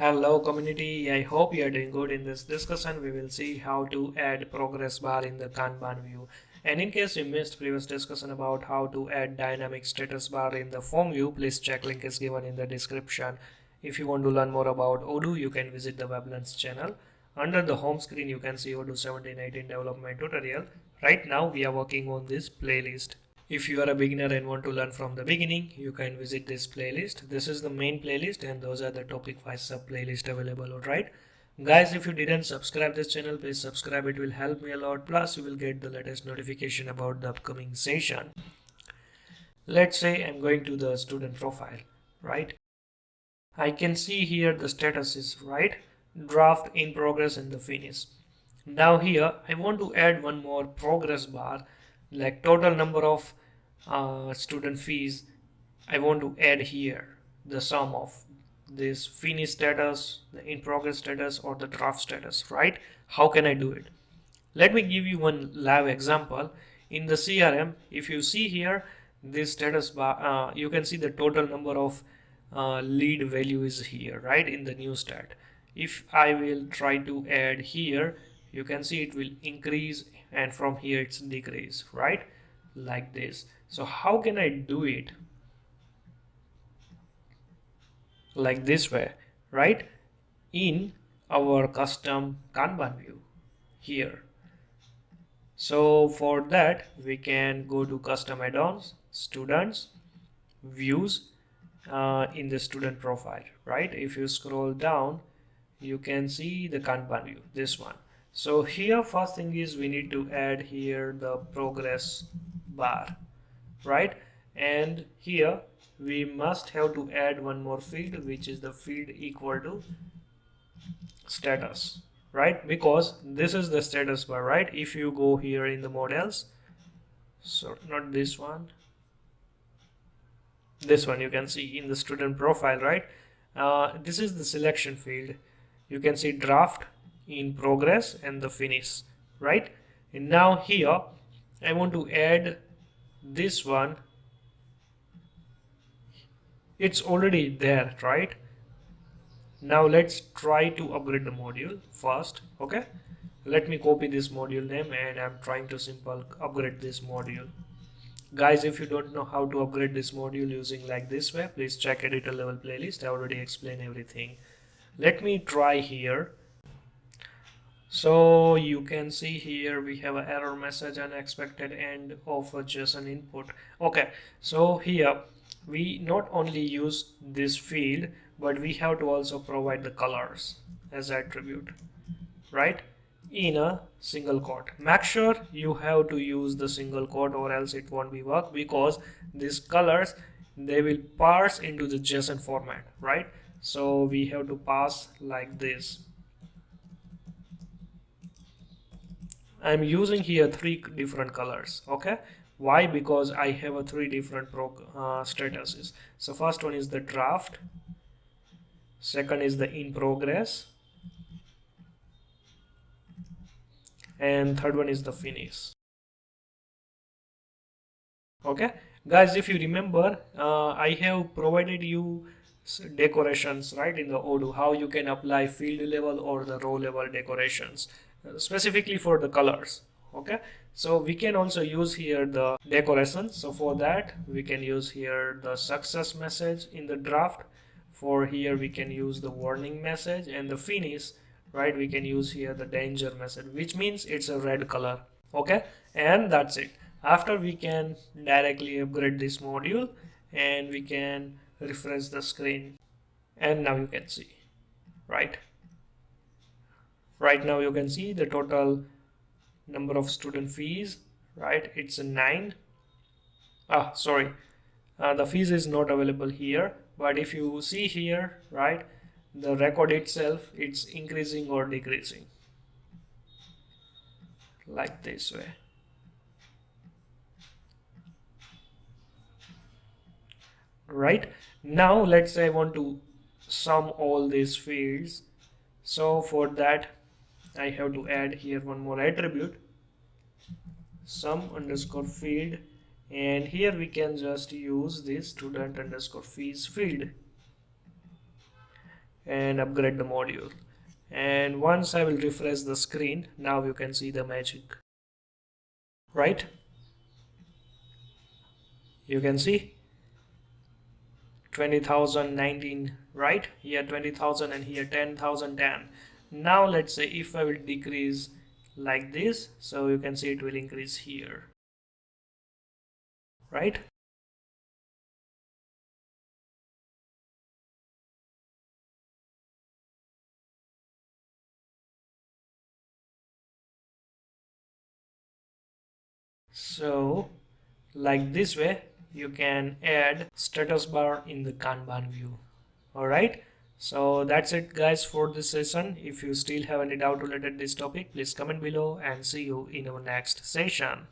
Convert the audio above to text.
Hello community, I hope you are doing good. In this discussion we will see how to add progress bar in the Kanban view. And in case you missed previous discussion about how to add dynamic status bar in the form view, please check, link is given in the description. If you want to learn more about Odoo, you can visit the Weblearns channel. Under the home screen you can see Odoo 1718 development tutorial. Right now we are working on this playlist. If you are a beginner and want to learn from the beginning, you can visit this playlist. This is the main playlist and those are the topic wise sub playlist available. Alright guys, if you didn't subscribe this channel, please subscribe. It will help me a lot. Plus you will get the latest notification about the upcoming session. Let's say I'm going to the student profile, right? I can see here the status is right, draft, in progress and the finish. Now here I want to add one more progress bar, like total number of student fees. I want to add here the sum of this finish status, the in progress status or the draft status, right? How can I do it? Let me give you one live example. In the CRM, if you see here this status bar, you can see the total number of lead value is here, right, in the new stat. If I will try to add here, you can see it will increase and from here it's decrease, right, like this. So how can I do it? Like this way, right, in our custom Kanban view here. So for that we can go to custom add-ons, students, views, in the student profile, right? If you scroll down you can see the Kanban view, this one. So here first thing is we need to add here the progress bar, right? And here we must have to add one more field, which is the field equal to status, right? Because this is the status bar, right? If you go here in the models, so not this one, this one, you can see in the student profile, right? This is the selection field. You can see draft, in progress and the finish, right? And now here I want to add this one. It's already there, right? Now let's try to upgrade the module first. Okay, let me copy this module name and I'm trying to simple upgrade this module. Guys, if you don't know how to upgrade this module using like this way, please check editor level playlist. I already explained everything. Let me try here. So you can see here we have an error message, unexpected end of a JSON input. Okay, so here we not only use this field, but we have to also provide the colors as attribute, right, in a single quote. Make sure you have to use the single quote or else it won't be work, because these colors, they will parse into the JSON format, right? So we have to pass like this. I'm using here three different colors. Okay, why? Because I have a three different statuses. So first one is the draft, second is the in progress, and third one is the finish. Okay guys, if you remember, I have provided you decorations, right, in the Odoo, how you can apply field level or the row level decorations, specifically for the colors. Okay, so we can also use here the decorations. So for that we can use here the success message in the draft. For here we can use the warning message, and the finish, right, we can use here the danger message, which means it's a red color. Okay, and that's it. After we can directly upgrade this module and we can refresh the screen, and now you can see, right now you can see the total number of student fees, right? It's a 9. Sorry, the fees is not available here, but if you see here, right, the record itself, it's increasing or decreasing like this way. Right now let's say I want to sum all these fields. So for that I have to add here one more attribute, sum underscore field, and here we can just use this student underscore fees field. and upgrade the module. And once I will refresh the screen, now you can see the magic, right? You can see 20,019, right? Here 20,000 and here 10,010. Now let's say if I will decrease like this, so you can see it will increase here, right? So like this way you can add status bar in the Kanban view. All right, so that's it guys for this session. If you still have any doubt related to this topic, please comment below and see you in our next session.